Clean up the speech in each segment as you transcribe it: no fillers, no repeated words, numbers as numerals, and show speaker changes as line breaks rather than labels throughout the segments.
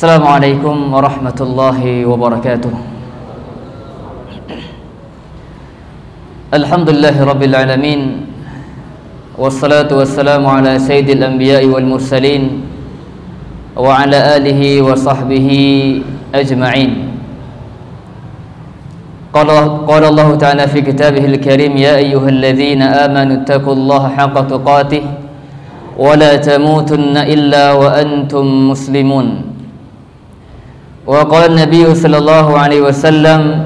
Assalamualaikum warahmatullahi wabarakatuh. Alhamdulillahi rabbil alamin. Wassalatu wassalamu ala sayyidil anbiya'i wal mursalin wa ala alihi wa sahbihi ajma'in. Qala Allah ta'ala fi kitabihil karim, ya ayyuhalladzina amanu taqullaha haqqa tuqatih wa la tamutunna illa wa antum muslimun. Wa qala an-nabiy sallallahu alaihi wasallam,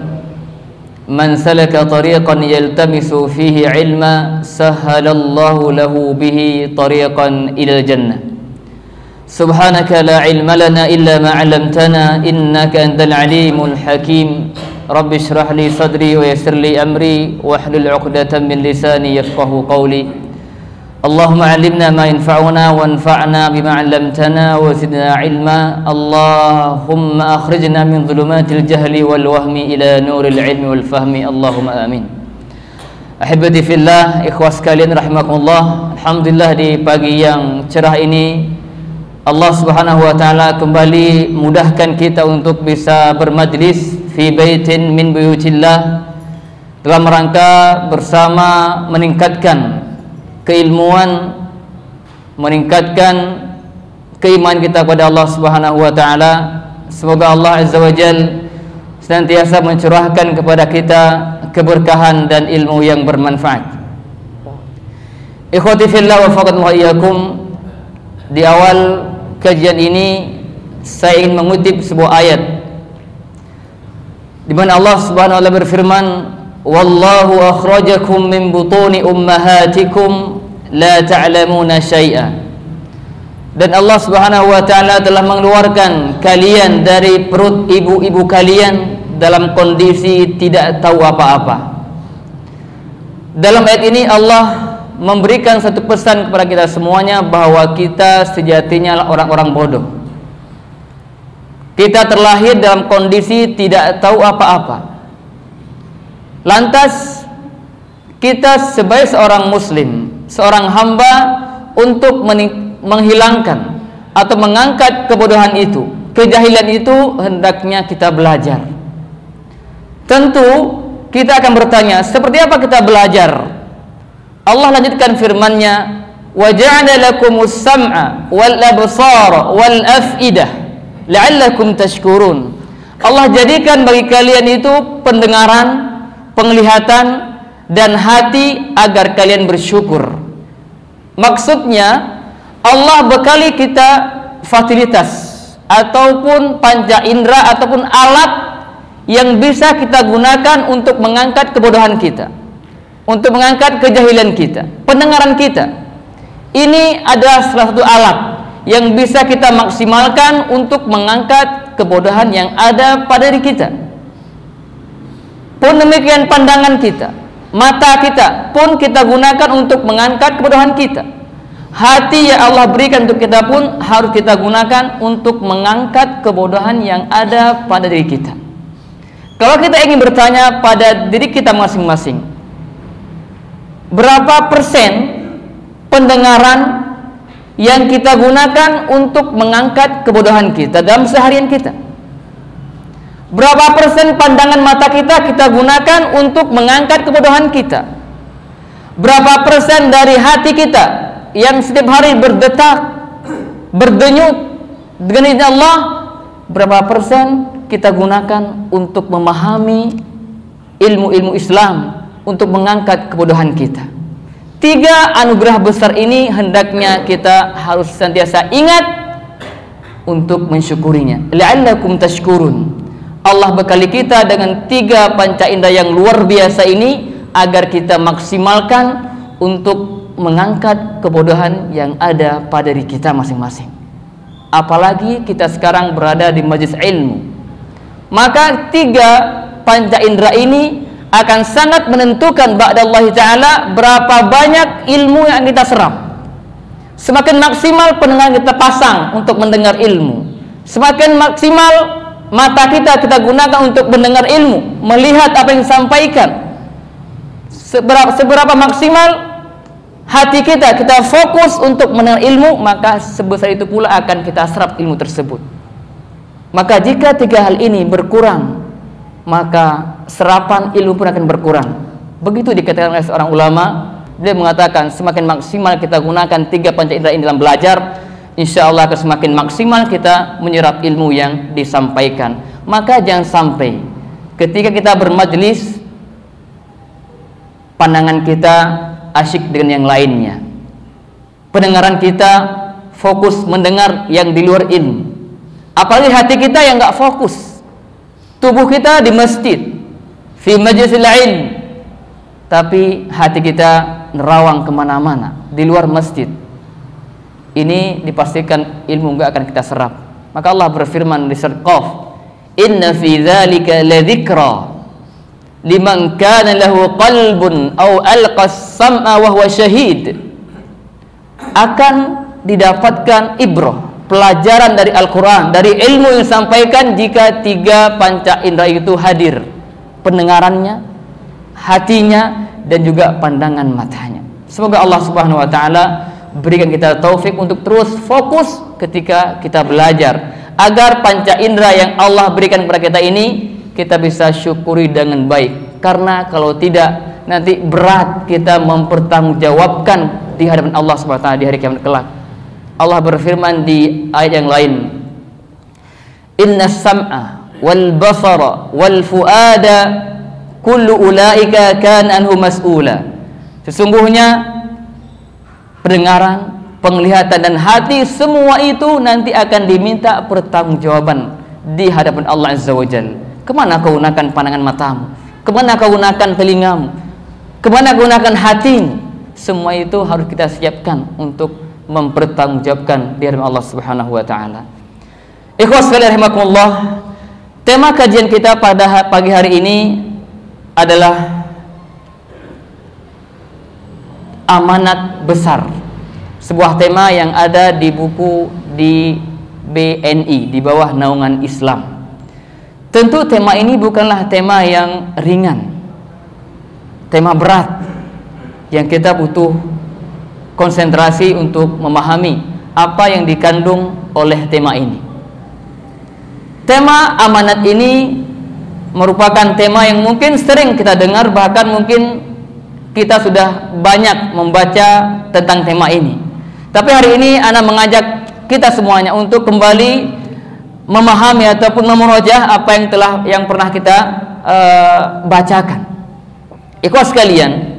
man salaka tariqan yaltamisu fihi ilma sahhalallahu lahu bihi tariqan ila jannah. Subhanaka la ilma lana illa ma 'allamtana innaka antal alimul hakim. Rabbi shrah li sadri wa yassir li amri wahlul 'uqdatam min lisani yafqahu qawli. Allahumma 'allimna ma yanfa'una wanfa'na bima 'allamtana wa zidna 'ilma. Allahumma akhrijna min dhulumatil jahli wal wahmi ila nuril 'ilmi wal fahmi. Allahumma amin. Ahibati fillah, ikhwas sekalian rahimakumullah. Alhamdulillah, di pagi yang cerah ini Allah Subhanahu wa taala kembali mudahkan kita untuk bisa bermajlis fi baitin min buyutillah dalam rangka bersama meningkatkan keilmuan, meningkatkan keimanan kita kepada Allah Subhanahu wa taala. Semoga Allah Azza wa Jalla senantiasa mencurahkan kepada kita keberkahan dan ilmu yang bermanfaat. Ikhwati fillah wa faqad wa iyyakum, di awal kajian ini saya ingin mengutip sebuah ayat di mana Allah Subhanahu wa taala berfirman, wallahu akhrajakum min butuni ummahatikum la ta'lamuna syai'a. Dan Allah Subhanahu wa taala telah mengeluarkan kalian dari perut ibu-ibu kalian dalam kondisi tidak tahu apa-apa. Dalam ayat ini Allah memberikan satu pesan kepada kita semuanya bahwa kita sejatinya orang-orang bodoh. Kita terlahir dalam kondisi tidak tahu apa-apa. Lantas kita sebagai seorang muslim, seorang hamba, untuk menghilangkan atau mengangkat kebodohan itu, kejahilan itu, hendaknya kita belajar. Tentu kita akan bertanya, seperti apa kita belajar? Allah lanjutkan firman-Nya, wa ja'ala lakumus sam'a wal absara wal af'idah la'allakum tashkurun. Allah jadikan bagi kalian itu pendengaran, penglihatan dan hati agar kalian bersyukur. Maksudnya Allah bekali kita fasilitas ataupun panca indera ataupun alat yang bisa kita gunakan untuk mengangkat kebodohan kita, untuk mengangkat kejahilan kita. Pendengaran kita ini adalah salah satu alat yang bisa kita maksimalkan untuk mengangkat kebodohan yang ada pada diri kita. Pun demikian pandangan kita, mata kita pun kita gunakan untuk mengangkat kebodohan kita. Hati yang Allah berikan untuk kita pun harus kita gunakan untuk mengangkat kebodohan yang ada pada diri kita. Kalau kita ingin bertanya pada diri kita masing-masing, berapa persen pendengaran yang kita gunakan untuk mengangkat kebodohan kita dalam seharian kita? Berapa persen pandangan mata kita gunakan untuk mengangkat kebodohan kita? Berapa persen dari hati kita yang setiap hari berdetak, berdenyut dengan izin Allah, berapa persen kita gunakan untuk memahami ilmu-ilmu Islam, untuk mengangkat kebodohan kita? 3 anugerah besar ini hendaknya kita harus senantiasa ingat untuk mensyukurinya. La'allakum tashkurun. Allah bekali kita dengan 3 panca indera yang luar biasa ini agar kita maksimalkan untuk mengangkat kebodohan yang ada pada diri kita masing-masing. Apalagi kita sekarang berada di majelis ilmu, maka 3 panca indera ini akan sangat menentukan ba'dallahi ta'ala berapa banyak ilmu yang kita serap. Semakin maksimal pendengaran kita pasang untuk mendengar ilmu, semakin maksimal mata kita gunakan untuk mendengar ilmu, melihat apa yang disampaikan, seberapa maksimal hati kita fokus untuk mendengar ilmu, maka sebesar itu pula akan kita serap ilmu tersebut. Maka jika tiga hal ini berkurang, maka serapan ilmu pun akan berkurang. Begitu dikatakan oleh seorang ulama. Dia mengatakan semakin maksimal kita gunakan tiga panca indera ini dalam belajar, insya Allah akan semakin maksimal kita menyerap ilmu yang disampaikan. Maka jangan sampai ketika kita bermajlis, pandangan kita asyik dengan yang lainnya, pendengaran kita fokus mendengar yang di luar ilmu. Apalagi hati kita yang nggak fokus, tubuh kita di masjid, fi majlisil ilm, tapi hati kita nerawang kemana-mana di luar masjid. Ini dipastikan ilmu nggak akan kita serap. Maka Allah berfirman di surat Qaf, inna fi dzalika ladzikra liman kana lahu qalbun aw alqas sam'a wa huwa syahid. Akan didapatkan ibrah, pelajaran dari Al-Quran, dari ilmu yang disampaikan jika tiga panca indera itu hadir, pendengarannya, hatinya, dan juga pandangan matanya. Semoga Allah Subhanahu wa taala berikan kita taufik untuk terus fokus ketika kita belajar, agar panca indera yang Allah berikan kepada kita ini kita bisa syukuri dengan baik. Karena kalau tidak, nanti berat kita mempertanggungjawabkan di hadapan Allah Subhanahu wa taala di hari kiamat kelak. Allah berfirman di ayat yang lain, inna sam'a wal basara wal fuada kullu ulaika kana anhu mas'ula. Sesungguhnya pendengaran, penglihatan, dan hati, semua itu nanti akan diminta pertanggungjawaban di hadapan Allah Azza wa Jalla. Kemana kau gunakan pandangan matamu? Kemana kau gunakan telingamu? Kemana kau gunakan hatimu? Semua itu harus kita siapkan untuk mempertanggungjawabkan di hadapan Allah Subhanahu wa taala. Ikhwas sekalian rahimakumullah, tema kajian kita pada pagi hari ini adalah amanat besar. Sebuah tema yang ada di buku di BNI, di bawah naungan Islam. Tentu tema ini bukanlah tema yang ringan, tema berat yang kita butuh konsentrasi untuk memahami apa yang dikandung oleh tema ini. Tema amanat ini merupakan tema yang mungkin sering kita dengar, bahkan mungkin kita sudah banyak membaca tentang tema ini. Tapi hari ini ana mengajak kita semuanya untuk kembali memahami ataupun memurojaah apa yang pernah kita bacakan. Ikhwas sekalian,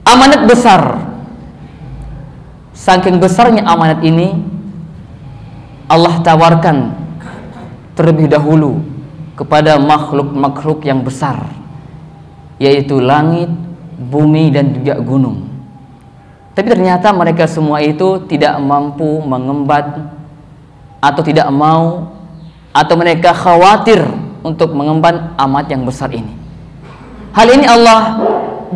amanat besar. Saking besarnya amanat ini, Allah tawarkan terlebih dahulu kepada makhluk-makhluk yang besar, yaitu langit, bumi, dan juga gunung. Tapi ternyata mereka semua itu tidak mampu mengemban, atau tidak mau, atau mereka khawatir untuk mengemban amanat yang besar ini. Hal ini Allah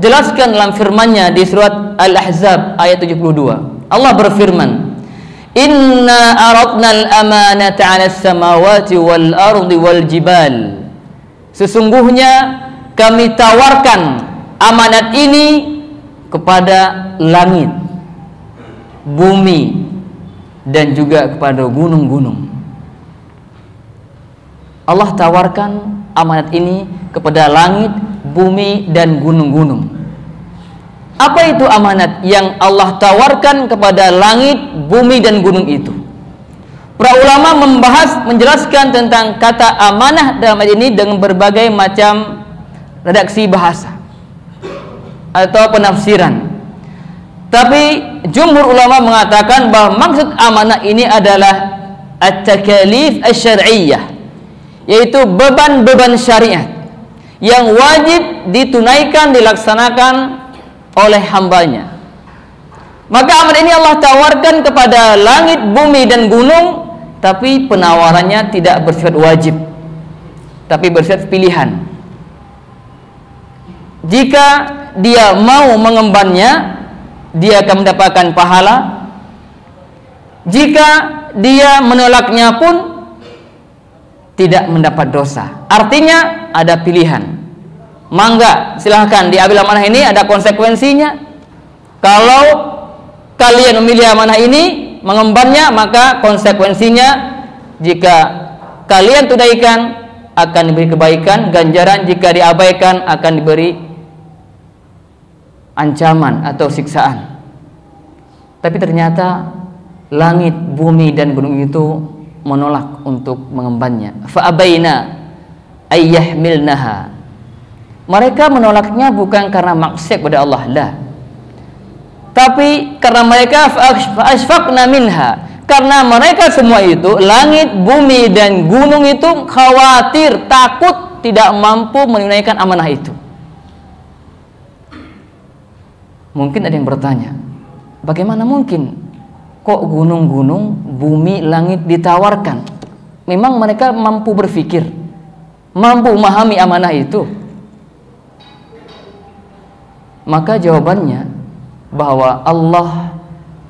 jelaskan dalam firman-Nya di surat Al-Ahzab ayat 72. Allah berfirman, inna aradnal amanata 'alas samawati wal ardi wal jibal. Sesungguhnya kami tawarkan amanat ini kepada langit, bumi, dan juga kepada gunung-gunung. Allah tawarkan amanat ini kepada langit, bumi, dan gunung-gunung. Apa itu amanat yang Allah tawarkan kepada langit, bumi, dan gunung itu? Para ulama menjelaskan tentang kata amanah dalam ayat ini dengan berbagai macam redaksi bahasa atau penafsiran. Tapi jumhur ulama mengatakan bahwa maksud amanah ini adalah at-takalif asy-syar'iyyah, yaitu beban-beban syariat yang wajib ditunaikan, dilaksanakan oleh hambanya. Maka amanat ini Allah tawarkan kepada langit, bumi, dan gunung, tapi penawarannya tidak bersifat wajib, tapi bersifat pilihan. Jika dia mau mengembannya, dia akan mendapatkan pahala. Jika dia menolaknya pun tidak mendapat dosa. Artinya ada pilihan. Mangga, silahkan diambil amanah ini, ada konsekuensinya. Kalau kalian memilih amanah ini, mengembannya, maka konsekuensinya jika kalian tunaikan akan diberi kebaikan, ganjaran. Jika diabaikan akan diberi ancaman atau siksaan. Tapi ternyata langit, bumi dan gunung itu menolak untuk mengembannya. Fa'abaina ayyahmilnaha. Mereka menolaknya bukan karena maksiat kepada Allah, lah. Tapi karena mereka fa'ashfaqna minha. Karena mereka semua itu, langit, bumi dan gunung itu khawatir, takut tidak mampu menunaikan amanah itu. Mungkin ada yang bertanya, bagaimana mungkin kok gunung-gunung, bumi, langit ditawarkan? Memang mereka mampu berpikir, mampu memahami amanah itu? Maka jawabannya bahwa Allah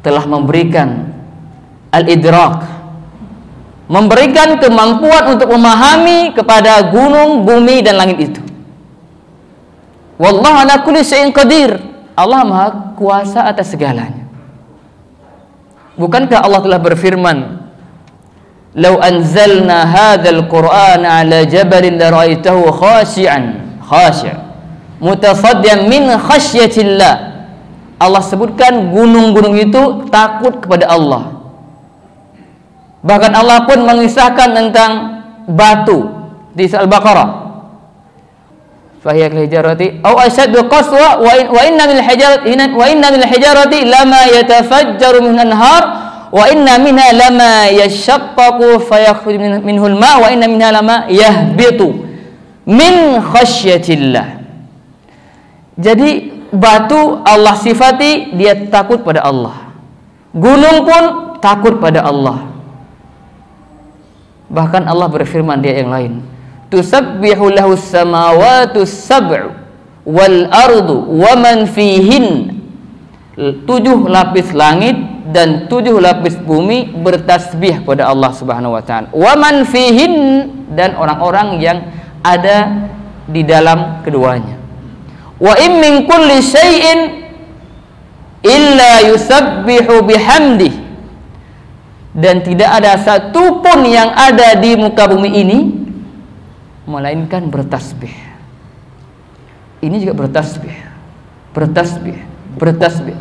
telah memberikan al-idrak, memberikan kemampuan untuk memahami kepada gunung, bumi dan langit itu. Wallahu ala kulli syai'in qadir. Allah Maha kuasa atas segalanya. Bukankah Allah telah berfirman, "Lau anzalna hadzal Qur'ana 'ala jabalin la ra'aitahu khashi'an mutasaddian min khasyatillah." Allah sebutkan gunung-gunung itu takut kepada Allah. Bahkan Allah pun mengisahkan tentang batu di surah Al-Baqarah. Fahiya al-hijarati aw ashaddu qaswa wa inna min al-hijarati lama yatafajjaru min anhar wa inna minha lama yashaqqaqu fayakhruju minhu al-ma wa inna minha lama yahbitu min khasyatillah. Jadi batu Allah sifati dia takut pada Allah. Gunung pun takut pada Allah. Bahkan Allah berfirman di ayat yang lain, "Tusabbihu lahu as-samawati as-sab'u wal ardu wa man fihin." 7 lapis langit dan 7 lapis bumi bertasbih kepada Allah Subhanahu wa taala. Wa man fihin, dan orang-orang yang ada di dalam keduanya. Wa in min kulli syai'in illa yusabbihu bihamdihi. Dan tidak ada satupun yang ada di muka bumi ini melainkan bertasbih. Ini juga bertasbih.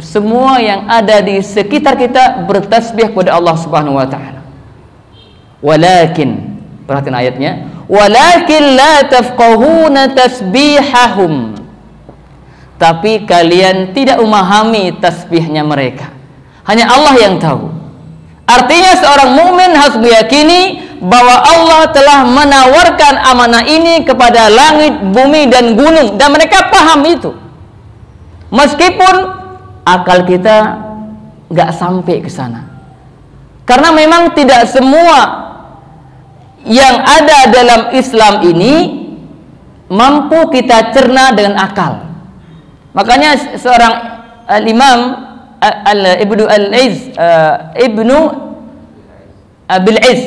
Semua yang ada di sekitar kita bertasbih kepada Allah Subhanahu wa taala. Walakin, perhatikan ayatnya, walakin la tafqahuna tasbihahum. Tapi kalian tidak memahami tasbihnya mereka. Hanya Allah yang tahu. Artinya seorang mukmin harus meyakini bahwa Allah telah menawarkan amanah ini kepada langit, bumi dan gunung, dan mereka paham itu. Meskipun akal kita nggak sampai ke sana. Karena memang tidak semua yang ada dalam Islam ini mampu kita cerna dengan akal. Makanya seorang Imam Ibnu Abil Iz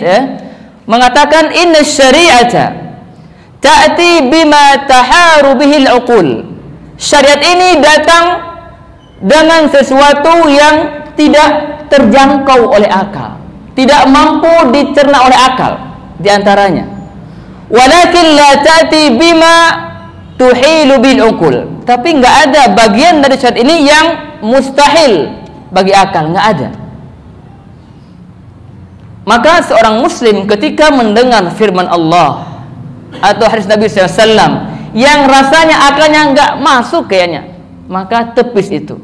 mengatakan, inna syari'ata ta'ti bima taharu bihil uqul. Syariat ini datang dengan sesuatu yang tidak terjangkau oleh akal, tidak mampu dicerna oleh akal. Di antaranya, walakin la ta'ti bima tuhilu bil uqul. Tapi nggak ada bagian dari syariat ini yang mustahil bagi akal, nggak ada. Maka seorang muslim ketika mendengar firman Allah atau hadis Nabi SAW yang rasanya akalnya nggak masuk kayaknya, maka tepis itu.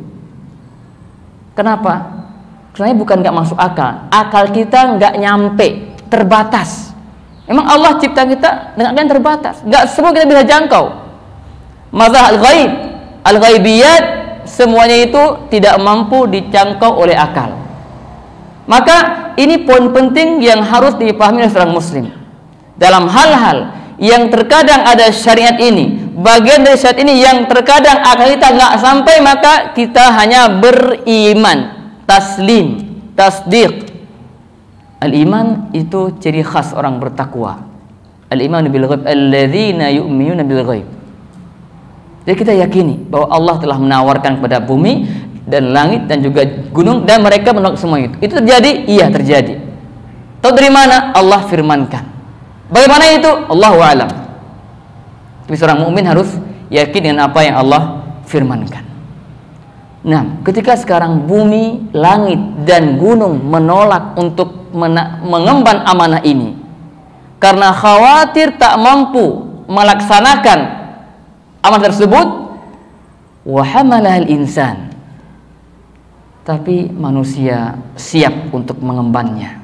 Kenapa? Karena bukan nggak masuk akal, akal kita nggak nyampe, terbatas. Memang Allah cipta kita dengan yang terbatas, nggak semua kita bisa jangkau. Mazhar al-ghaib, al-ghaibiyat, semuanya itu tidak mampu dijangkau oleh akal. Maka ini poin penting yang harus dipahami oleh seorang muslim. Dalam hal-hal yang terkadang ada syariat ini, bagian dari syariat ini yang terkadang akal kita nggak sampai, maka kita hanya beriman, taslim, tasdiq. Al-iman itu ciri khas orang bertakwa. Al-iman bil ghaib, alladzina yu'minuna bil ghaib. Jadi kita yakini bahwa Allah telah menawarkan kepada bumi dan langit dan juga gunung, dan mereka menolak semua itu. Itu terjadi? Iya terjadi. Tahu dari mana? Allah firmankan. Bagaimana itu? Allahu a'lam. Tapi seorang mukmin harus yakin dengan apa yang Allah firmankan. Nah, ketika sekarang bumi, langit, dan gunung menolak untuk mengemban amanah ini karena khawatir tak mampu melaksanakan amanah tersebut, wa hamalahal insan, tapi manusia siap untuk mengembannya,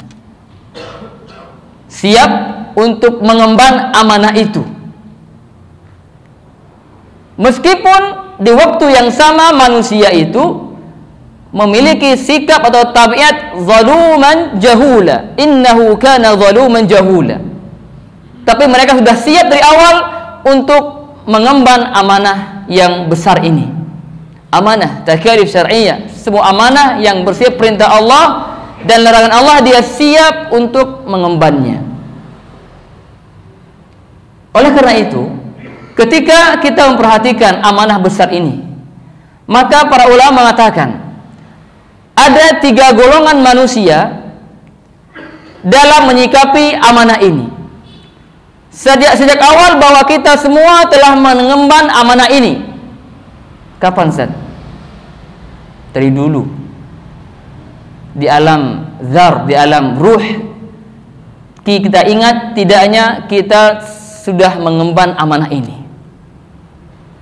siap untuk mengemban amanah itu. Meskipun di waktu yang sama manusia itu memiliki sikap atau tabiat zaluman jahula, innahu kana zaluman jahula, tapi mereka sudah siap dari awal untuk mengemban amanah yang besar ini. Amanah taklif syar'iyyah, sebuah amanah yang bersifat perintah Allah dan larangan Allah, dia siap untuk mengembannya. Oleh karena itu, ketika kita memperhatikan amanah besar ini, maka para ulama mengatakan ada 3 golongan manusia dalam menyikapi amanah ini. Sejak awal bahwa kita semua telah mengemban amanah ini. Kapan, Ustaz? Dari dulu. Di alam zar, di alam ruh, kita ingat tidaknya kita sudah mengemban amanah ini.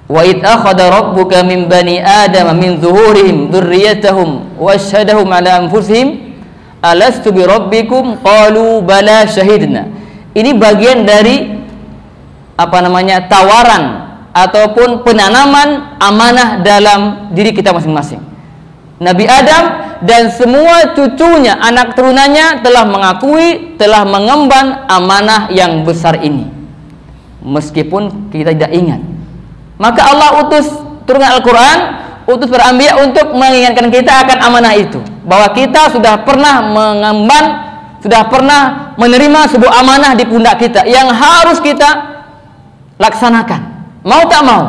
Wa id akhadha rabbuka min bani adama min zuhurihim dzurriyyatahum wa asyhadahum ala anfusihim alastu bi rabbikum qalu bala syahidna. Ini bagian dari tawaran ataupun penanaman amanah dalam diri kita masing-masing. Nabi Adam dan semua cucunya, anak turunannya telah mengakui, telah mengemban amanah yang besar ini, meskipun kita tidak ingat. Maka Allah utus turunkan Al-Quran, utus para anbiya untuk mengingatkan kita akan amanah itu, bahwa kita sudah pernah mengemban, sudah pernah menerima sebuah amanah di pundak kita yang harus kita laksanakan, mau tak mau.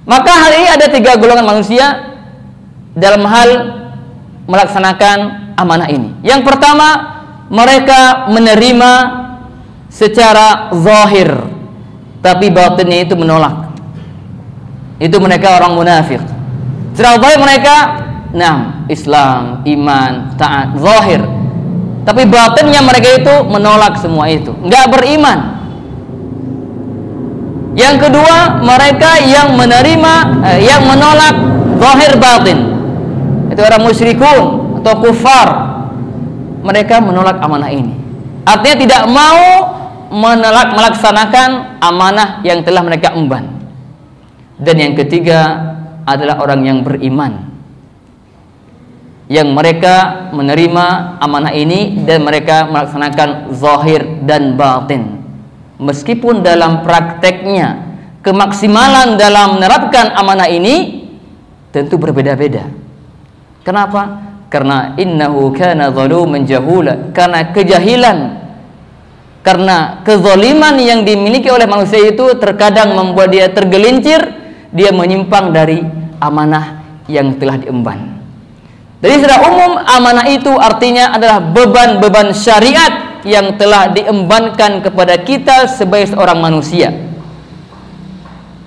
Maka hal ini ada 3 golongan manusia dalam hal melaksanakan amanah ini. Yang pertama, mereka menerima secara zahir, tapi batinnya itu menolak. Itu mereka orang munafik. Secara zahir mereka Islam, iman, taat, zahir, tapi batinnya mereka itu menolak semua itu, enggak beriman. Yang kedua, mereka yang menerima, yang menolak zahir batin, itu orang musyrikun atau kufar. Mereka menolak amanah ini, artinya tidak mau melaksanakan amanah yang telah mereka emban. Dan yang ketiga adalah orang yang beriman, yang mereka menerima amanah ini dan mereka melaksanakan zahir dan batin, meskipun dalam prakteknya kemaksimalan dalam menerapkan amanah ini tentu berbeda-beda. Kenapa? Karena innahu kana zaluman jahula, karena kejahilan, karena kezaliman yang dimiliki oleh manusia itu terkadang membuat dia tergelincir, dia menyimpang dari amanah yang telah diemban. Jadi secara umum amanah itu artinya adalah beban-beban syariat yang telah diembankan kepada kita sebagai seorang manusia.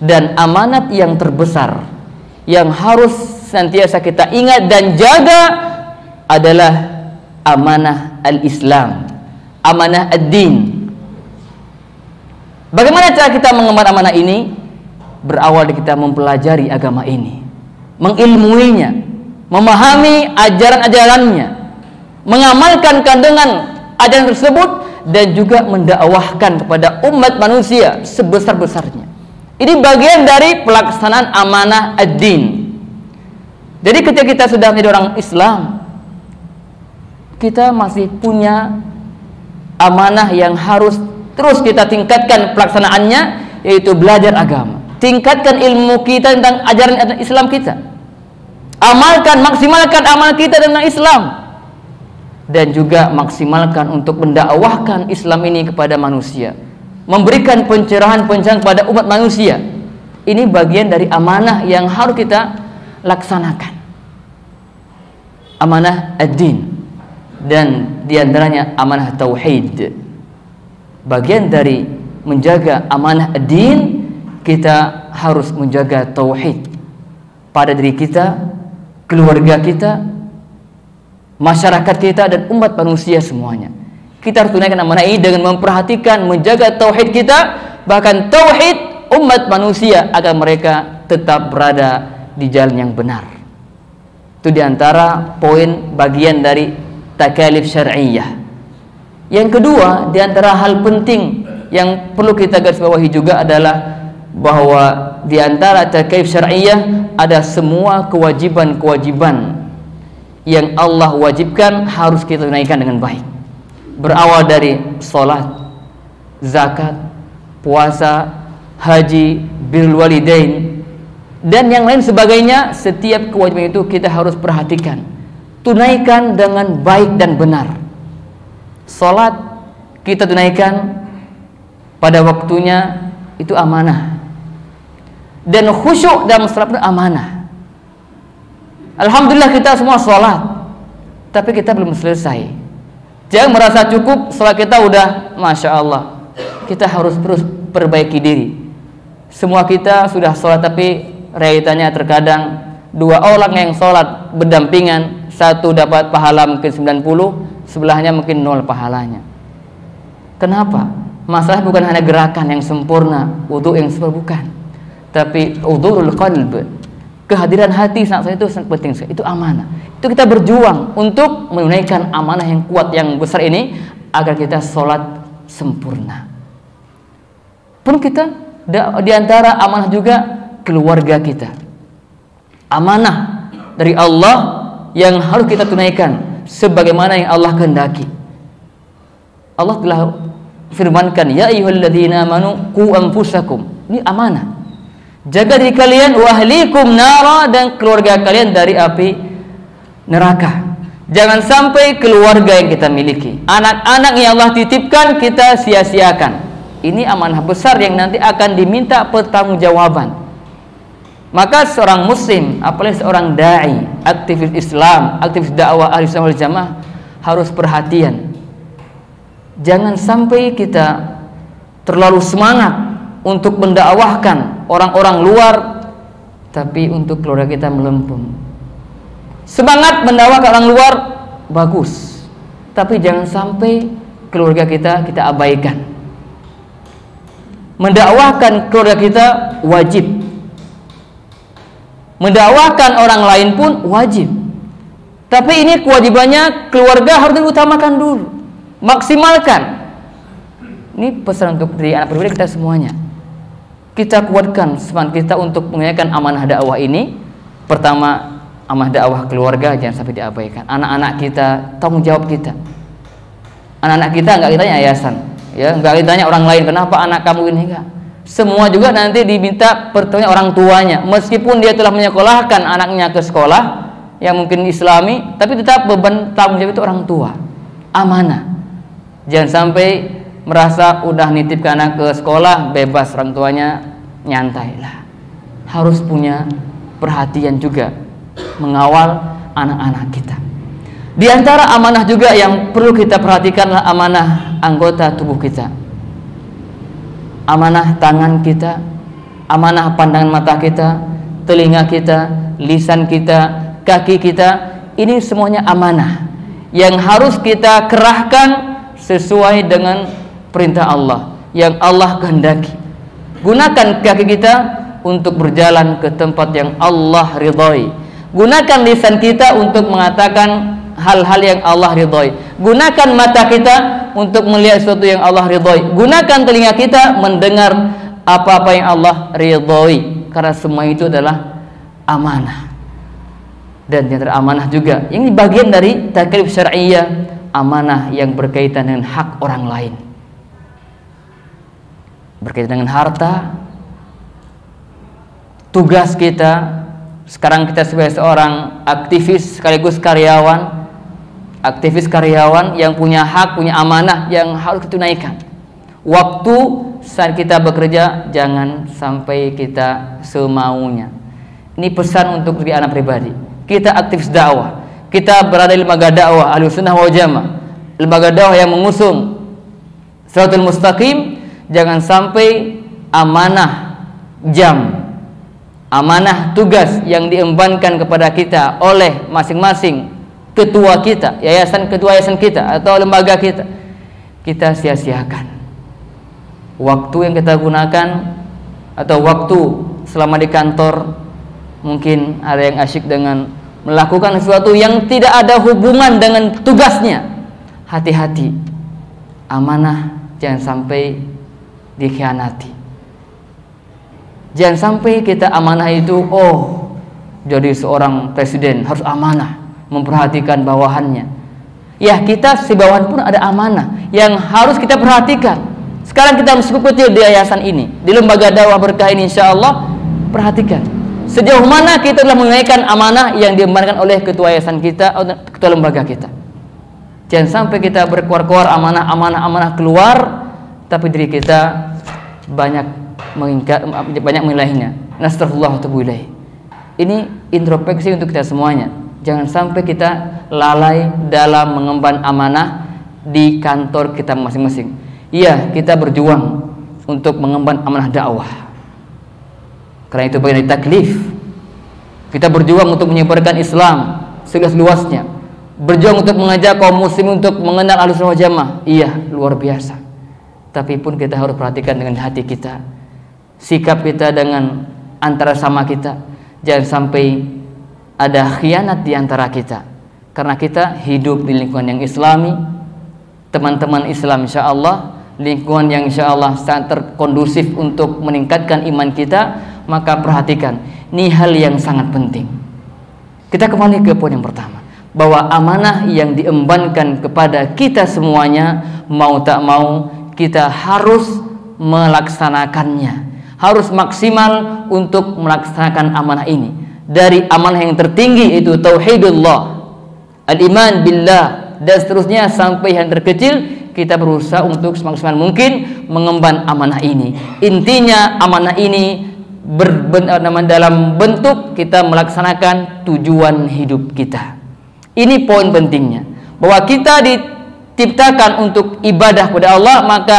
Dan amanat yang terbesar yang harus senantiasa kita ingat dan jaga adalah amanah al-Islam, amanah ad-din. Bagaimana cara kita mengemban amanah ini? Berawal dari kita mempelajari agama ini, mengilmuinya, memahami ajaran-ajarannya, mengamalkan kandungan ajaran tersebut, dan juga mendakwahkan kepada umat manusia sebesar-besarnya. Ini bagian dari pelaksanaan amanah ad-din. Jadi ketika kita sudah menjadi orang Islam, kita masih punya amanah yang harus terus kita tingkatkan pelaksanaannya, yaitu belajar agama. Tingkatkan ilmu kita tentang ajaran Islam kita. Amalkan, maksimalkan amal kita tentang Islam. Dan juga maksimalkan untuk mendakwahkan Islam ini kepada manusia, memberikan pencerahan-pencerahan kepada umat manusia. Ini bagian dari amanah yang harus kita laksanakan, amanah ad-din, dan diantaranya amanah tauhid. bagian dari menjaga amanah din, kita harus menjaga tauhid pada diri kita, keluarga kita, masyarakat kita, dan umat manusia semuanya. Kita harus tunaikan amanah ini dengan memperhatikan, menjaga tauhid kita, bahkan tauhid umat manusia, agar mereka tetap berada di jalan yang benar. Itu diantara poin bagian dari takalif syar'iyyah. Yang kedua, diantara hal penting yang perlu kita garis bawahi juga adalah bahwa diantara takalif syar'iyyah ada semua kewajiban-kewajiban yang Allah wajibkan harus kita tunaikan dengan baik. Berawal dari sholat, zakat, puasa, haji, birrul walidain, dan yang lain sebagainya. Setiap kewajiban itu kita harus perhatikan, tunaikan dengan baik dan benar. Sholat kita tunaikan pada waktunya, itu amanah, dan khusyuk dalam sholat itu amanah. Alhamdulillah kita semua sholat, tapi kita belum selesai. Jangan merasa cukup sholat kita udah Masya Allah. Kita harus terus perbaiki diri. Semua kita sudah sholat, tapi realitanya terkadang dua orang yang sholat berdampingan, satu dapat pahala mungkin 90, sebelahnya mungkin 0 pahalanya. Kenapa? Masalah bukan hanya gerakan yang sempurna, wudu yang sempurna, bukan, tapi hudurul qalb, kehadiran hati saat itu sangat penting. Itu amanah. Itu kita berjuang untuk menunaikan amanah yang kuat, yang besar ini, agar kita sholat sempurna. Pun kita diantara amanah juga keluarga kita, amanah dari Allah yang harus kita tunaikan sebagaimana yang Allah kehendaki. Allah telah firmankan, ya ayyuhalladzina amanu qu anfusakum. Ini amanah. Jaga diri kalian, wa ahlikum nara, dan keluarga kalian dari api neraka. Jangan sampai keluarga yang kita miliki, anak-anak yang Allah titipkan, kita sia-siakan. Ini amanah besar yang nanti akan diminta pertanggungjawaban. Maka seorang muslim, apalagi seorang dai, aktivis Islam, aktivis dakwah Ahlussunnah wal Jamaah, harus perhatian. Jangan sampai kita terlalu semangat untuk mendakwahkan orang-orang luar, tapi untuk keluarga kita melempem. Semangat mendakwahkan orang luar bagus, tapi jangan sampai keluarga kita abaikan. Mendakwahkan keluarga kita wajib, mendakwahkan orang lain pun wajib, tapi ini kewajibannya keluarga harus diutamakan dulu, maksimalkan. Ini pesan untuk diri anak pribadi kita semuanya. Kita kuatkan semangat kita untuk menunaikan amanah dakwah ini. Pertama, amanah dakwah keluarga jangan sampai diabaikan. Anak-anak kita, tanggung jawab kita. Anak-anak kita nggak ditanya yayasan, ya, nggak ditanya orang lain, kenapa anak kamu ini, enggak. Semua juga nanti diminta pertanyaan orang tuanya, meskipun dia telah menyekolahkan anaknya ke sekolah yang mungkin Islami, tapi tetap beban tanggung jawab itu orang tua. Amanah. Jangan sampai merasa udah nitip ke anak ke sekolah bebas, orang tuanya nyantai lah. Harus punya perhatian juga mengawal anak-anak kita. Di antara amanah juga yang perlu kita perhatikanlah amanah anggota tubuh kita. Amanah tangan kita, amanah pandangan mata kita, telinga kita, lisan kita, kaki kita. Ini semuanya amanah yang harus kita kerahkan sesuai dengan perintah Allah yang Allah kehendaki. Gunakan kaki kita untuk berjalan ke tempat yang Allah ridhoi. Gunakan lisan kita untuk mengatakan hal-hal yang Allah ridhoi. Gunakan mata kita untuk melihat sesuatu yang Allah ridhoi. Gunakan telinga kita mendengar apa-apa yang Allah ridhoi. Karena semua itu adalah amanah. Dan yang teramanah juga, ini bagian dari taklif syar'iyyah, amanah yang berkaitan dengan hak orang lain, berkaitan dengan harta. Tugas kita sekarang, kita sebagai seorang aktivis sekaligus karyawan, aktivis karyawan yang punya hak, punya amanah yang harus ditunaikan. Waktu saat kita bekerja jangan sampai kita semaunya. Ini pesan untuk diri anak pribadi. Kita aktivis dakwah, kita berada di lembaga dakwah Ahlussunnah wal Jamaah, lembaga dakwah yang mengusung Siratal mustaqim, jangan sampai amanah jam, amanah tugas yang diembankan kepada kita oleh masing-masing ketua kita, ketua yayasan kita atau lembaga kita sia-siakan. Waktu yang kita gunakan atau waktu selama di kantor, mungkin ada yang asyik dengan melakukan sesuatu yang tidak ada hubungan dengan tugasnya. Hati-hati, amanah jangan sampai dikhianati. Jangan sampai kita amanah itu, jadi seorang presiden harus amanah, memperhatikan bawahannya. Ya, kita si bawahan pun ada amanah yang harus kita perhatikan. Sekarang kita mengikuti di yayasan ini, di lembaga dakwah berkah ini, insyaallah, perhatikan sejauh mana kita telah menunaikan amanah yang diembankan oleh ketua yayasan kita atau ketua lembaga kita. Jangan sampai kita berkuar-kuar amanah keluar, tapi diri kita banyak menilainya. Nastaghfirullah wa atubu ilaih. Ini introspeksi untuk kita semuanya. Jangan sampai kita lalai dalam mengemban amanah di kantor kita masing-masing. Iya, kita berjuang untuk mengemban amanah dakwah. Karena itu bagian dari taklif. Kita berjuang untuk menyebarkan Islam seluas-luasnya. Berjuang untuk mengajak kaum muslim untuk mengenal Ahlussunnah wal Jamaah. Iya, luar biasa. Tapi pun kita harus perhatikan dengan hati kita, sikap kita dengan antara sama kita. Jangan sampai ada khianat di antara kita, karena kita hidup di lingkungan yang islami, teman-teman Islam insyaallah, lingkungan yang insyaallah sangat terkondusif untuk meningkatkan iman kita. Maka perhatikan, ini hal yang sangat penting. Kita kembali ke poin yang pertama, bahwa amanah yang diembankan kepada kita semuanya, mau tak mau kita harus melaksanakannya, harus maksimal untuk melaksanakan amanah ini. Dari amanah yang tertinggi itu tauhidullah, al-iman billah, dan seterusnya sampai yang terkecil, kita berusaha untuk semaksimal mungkin mengemban amanah ini. Intinya amanah ini dalam bentuk kita melaksanakan tujuan hidup kita. Ini poin pentingnya, bahwa kita diciptakan untuk ibadah kepada Allah, maka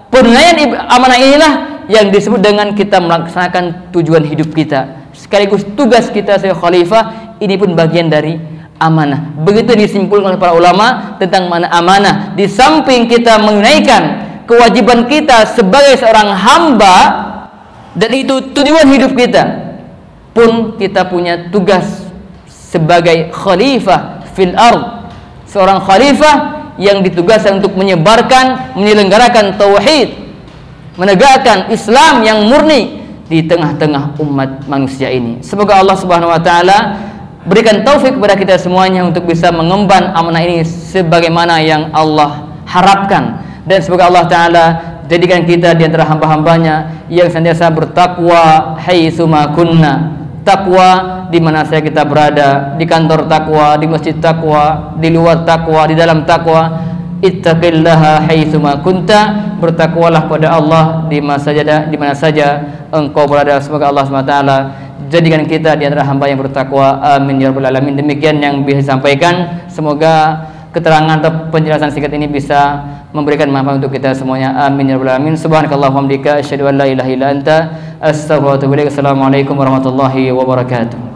penunaian amanah inilah yang disebut dengan kita melaksanakan tujuan hidup kita, sekaligus tugas kita sebagai khalifah. Ini pun bagian dari amanah. Begitu disimpulkan oleh para ulama tentang mana amanah. Di samping kita menunaikan kewajiban kita sebagai seorang hamba, dan itu tujuan hidup kita, pun kita punya tugas sebagai khalifah fil ard, seorang khalifah yang ditugaskan untuk menyebarkan, menyelenggarakan tauhid, menegakkan Islam yang murni di tengah-tengah umat manusia ini. Semoga Allah Subhanahu wa taala berikan taufik kepada kita semuanya untuk bisa mengemban amanah ini sebagaimana yang Allah harapkan, dan semoga Allah taala jadikan kita di antara hamba-hambanya yang senantiasa bertakwa haitsuma kunna. Takwa di mana saja kita berada, di kantor takwa, di masjid takwa, di luar takwa, di dalam takwa. Ittaqillaha haitsuma kunta, bertakwalah pada Allah di mana saja engkau berada. Semoga Allah SWT jadikan kita di antara hamba yang bertakwa. Amin ya rabbal alamin. Demikian yang bisa disampaikan. Semoga keterangan atau penjelasan singkat ini bisa memberikan manfaat untuk kita semuanya. Amin ya rabbal alamin. Subhanakallahumma wa bihamdika asyhadu an la ilaha illa anta astaghfiruka wa atubu ilaik. Assalamualaikum warahmatullahi wabarakatuh.